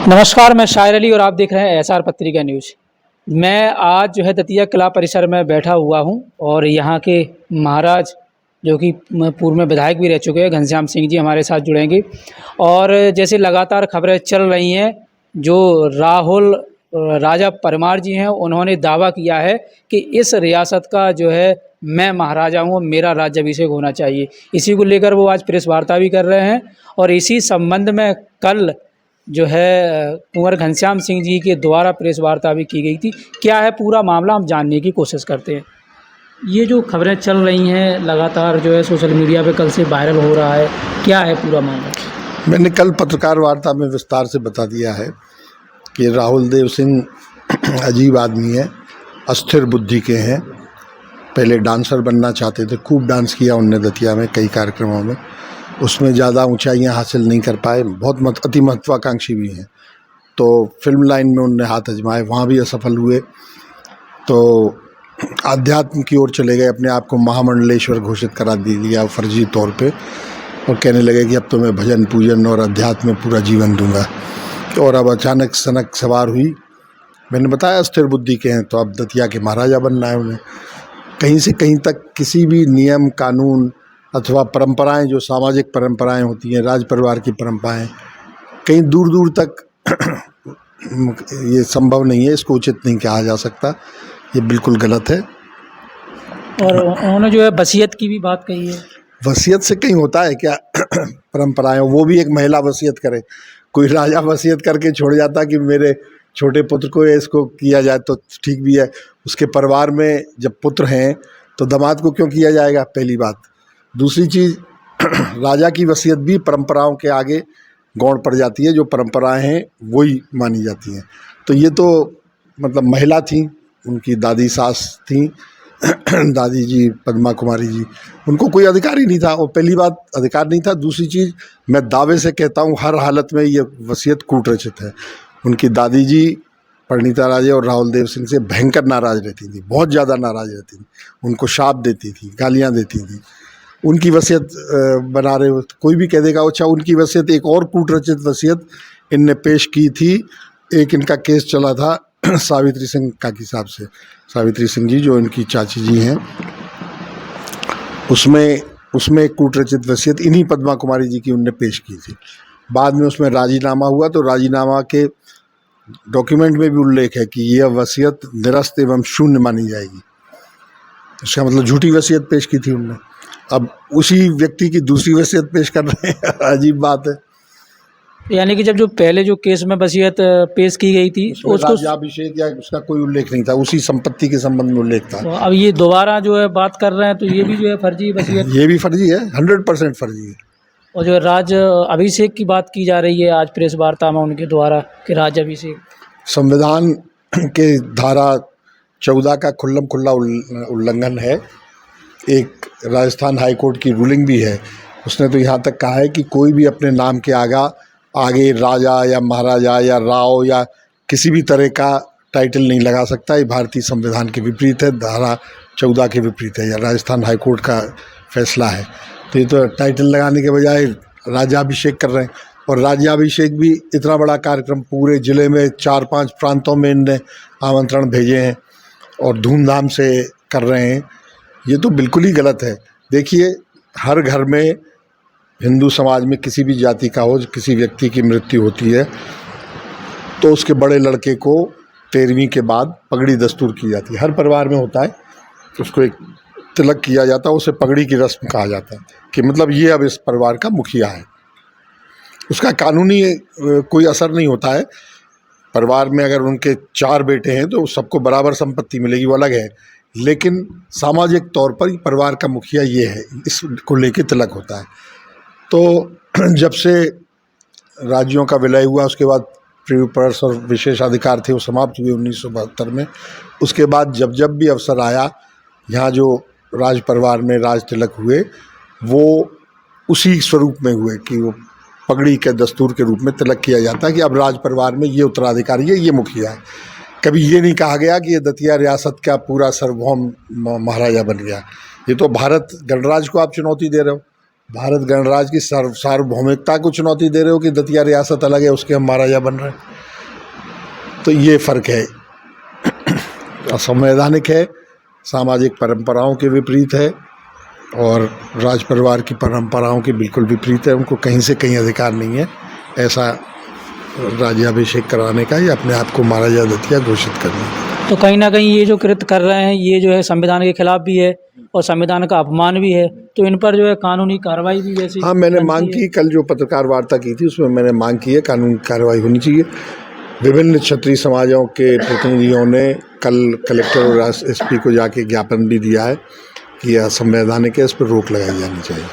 नमस्कार, मैं शायर अली और आप देख रहे हैं एसआर पत्रिका न्यूज़। मैं आज जो है दतिया कला परिसर में बैठा हुआ हूं और यहाँ के महाराज जो कि पूर्व में विधायक भी रह चुके हैं, घनश्याम सिंह जी हमारे साथ जुड़ेंगे। और जैसे लगातार खबरें चल रही हैं, जो राहुल राजा परमार जी हैं, उन्होंने दावा किया है कि इस रियासत का जो है मैं महाराजा हूँ, मेरा राज्याभिषेक होना चाहिए। इसी को लेकर वो आज प्रेस वार्ता भी कर रहे हैं और इसी संबंध में कल जो है कुंवर घनश्याम सिंह जी के द्वारा प्रेस वार्ता भी की गई थी। क्या है पूरा मामला, हम जानने की कोशिश करते हैं। ये जो खबरें चल रही हैं लगातार जो है सोशल मीडिया पे कल से वायरल हो रहा है, क्या है पूरा मामला? मैंने कल पत्रकार वार्ता में विस्तार से बता दिया है कि राहुल देव सिंह अजीब आदमी है, अस्थिर बुद्धि के हैं। पहले डांसर बनना चाहते थे, खूब डांस किया उनने दतिया में कई कार्यक्रमों में, उसमें ज़्यादा ऊंचाइयां हासिल नहीं कर पाए। बहुत अति महत्वाकांक्षी भी हैं, तो फिल्म लाइन में उनने हाथ आजमाए, वहाँ भी असफल हुए। तो आध्यात्म की ओर चले गए, अपने आप को महामंडलेश्वर घोषित करा दिया फर्जी तौर पे, और कहने लगे कि अब तो मैं भजन पूजन और अध्यात्म में पूरा जीवन दूंगा। और अब अचानक सनक सवार हुई। मैंने बताया स्थिर बुद्धि के हैं, तो अब दतिया के महाराजा बनना है उन्हें। कहीं से कहीं तक किसी भी नियम कानून अथवा परंपराएं, जो सामाजिक परंपराएं होती हैं, राज परिवार की परंपराएं, कहीं दूर दूर तक ये संभव नहीं है, इसको उचित नहीं कहा जा सकता, ये बिल्कुल गलत है। और उन्होंने जो है वसीयत की भी बात कही है। वसीयत से कहीं होता है क्या? परंपराएं, वो भी एक महिला वसीयत करे। कोई राजा वसीयत करके छोड़ जाता कि मेरे छोटे पुत्र को इसको किया जाए तो ठीक भी है। उसके परिवार में जब पुत्र हैं तो दामाद को क्यों किया जाएगा, पहली बात। दूसरी चीज़, राजा की वसीयत भी परंपराओं के आगे गौण पड़ जाती है, जो परंपराएं हैं वही मानी जाती हैं। तो ये तो मतलब महिला थी, उनकी दादी सास थी दादी जी पद्मा कुमारी जी, उनको कोई अधिकार ही नहीं था। और पहली बात अधिकार नहीं था। दूसरी चीज़, मैं दावे से कहता हूँ हर हालत में ये वसीयत कूटरचित है। उनकी दादी जी परिणीता राजे और राहुल देव सिंह से भयंकर नाराज़ रहती थी, बहुत ज़्यादा नाराज़ रहती थी, उनको शाप देती थी, गालियाँ देती थी। उनकी वसीयत बना रहे हो, कोई भी कह देगा अच्छा उनकी वसीयत। एक और कूटरचित वसीयत इनने पेश की थी, एक इनका केस चला था सावित्री सिंह काकी साहब से, सावित्री सिंह जी जो इनकी चाची जी हैं, उसमें एक कूटरचित वसीयत इन्हीं पद्मा कुमारी जी की उनने पेश की थी। बाद में उसमें राजीनामा हुआ, तो राजीनामा के डॉक्यूमेंट में भी उल्लेख है कि यह वसीयत निरस्त एवं शून्य मानी जाएगी। इसका मतलब झूठी वसीयत पेश की थी उनने। अब उसी व्यक्ति की दूसरी वसीयत पेश कर रहे हैं अजीब बात है। यानी कि जब जो पहले जो केस में वसीयत पेश की गई थी उसको राज्याभिषेक या उसका कोई उल्लेख नहीं था, उसी संपत्ति के संबंध में उल्लेख था। तो अब ये दोबारा जो है बात कर रहे हैं, तो ये भी जो है फर्जी वसीयत, ये भी फर्जी है, 100% फर्जी है। और जो राज अभिषेक की बात की जा रही है आज प्रेस वार्ता में उनके द्वारा कि राज्य अभिषेक, संविधान के धारा 14 का खुल्लम खुल्ला उल्लंघन है। एक राजस्थान हाईकोर्ट की रूलिंग भी है, उसने तो यहाँ तक कहा है कि कोई भी अपने नाम के आगे राजा या महाराजा या राव या किसी भी तरह का टाइटल नहीं लगा सकता। ये भारतीय संविधान के विपरीत है, धारा 14 के विपरीत है, या राजस्थान हाईकोर्ट का फैसला है। तो ये तो टाइटल लगाने के बजाय राज्याभिषेक कर रहे हैं। और राज्याभिषेक भी इतना बड़ा कार्यक्रम, पूरे ज़िले में 4-5 प्रांतों में इनने आमंत्रण भेजे हैं और धूमधाम से कर रहे हैं। ये तो बिल्कुल ही गलत है। देखिए, हर घर में हिंदू समाज में किसी भी जाति का हो, किसी व्यक्ति की मृत्यु होती है तो उसके बड़े लड़के को 13वीं के बाद पगड़ी दस्तूर की जाती है। हर परिवार में होता है, उसको एक तिलक किया जाता है, उसे पगड़ी की रस्म कहा जाता है कि मतलब ये अब इस परिवार का मुखिया है। उसका कानूनी कोई असर नहीं होता है। परिवार में अगर उनके 4 बेटे हैं तो सबको बराबर संपत्ति मिलेगी, वो अलग है, लेकिन सामाजिक तौर पर परिवार का मुखिया ये है, इसको लेके तिलक होता है। तो जब से राज्यों का विलय हुआ, उसके बाद प्रिव्यू पर्स और विशेषाधिकार थे वो समाप्त हुए 1972 में। उसके बाद जब जब भी अवसर आया, यहाँ जो राज परिवार में राज तिलक हुए वो उसी स्वरूप में हुए कि वो पगड़ी के दस्तूर के रूप में तिलक किया जाता है कि अब राज परिवार में ये उत्तराधिकारी है, ये मुखिया है। कभी ये नहीं कहा गया कि ये दतिया रियासत का पूरा सार्वभौम महाराजा बन गया। ये तो भारत गणराज्य को आप चुनौती दे रहे हो, भारत गणराज्य की सार्वभौमिकता को चुनौती दे रहे हो कि दतिया रियासत अलग है, उसके हम महाराजा बन रहे हैं। तो ये फ़र्क है। असंवैधानिक है, सामाजिक परंपराओं के विपरीत है और राज परिवार की परंपराओं के बिल्कुल विपरीत है। उनको कहीं से कहीं अधिकार नहीं है ऐसा राज्याभिषेक कराने का या अपने आप को महाराजा दतिया घोषित करने का। तो कहीं ना कहीं ये जो कृत्य कर रहे हैं ये जो है संविधान के खिलाफ भी है और संविधान का अपमान भी है, तो इन पर जो है कानूनी कार्रवाई भी जैसी हाँ, मैंने बनती मांग है। की, कल जो पत्रकार वार्ता की थी उसमें मैंने मांग की है कानूनी कार्रवाई होनी चाहिए। विभिन्न क्षत्रिय समाजों के प्रतिनिधियों ने कल कलेक्टर और एसपी को जाके ज्ञापन भी दिया है कि यह असंवैधानिक है, इस पर रोक लगाई जानी चाहिए।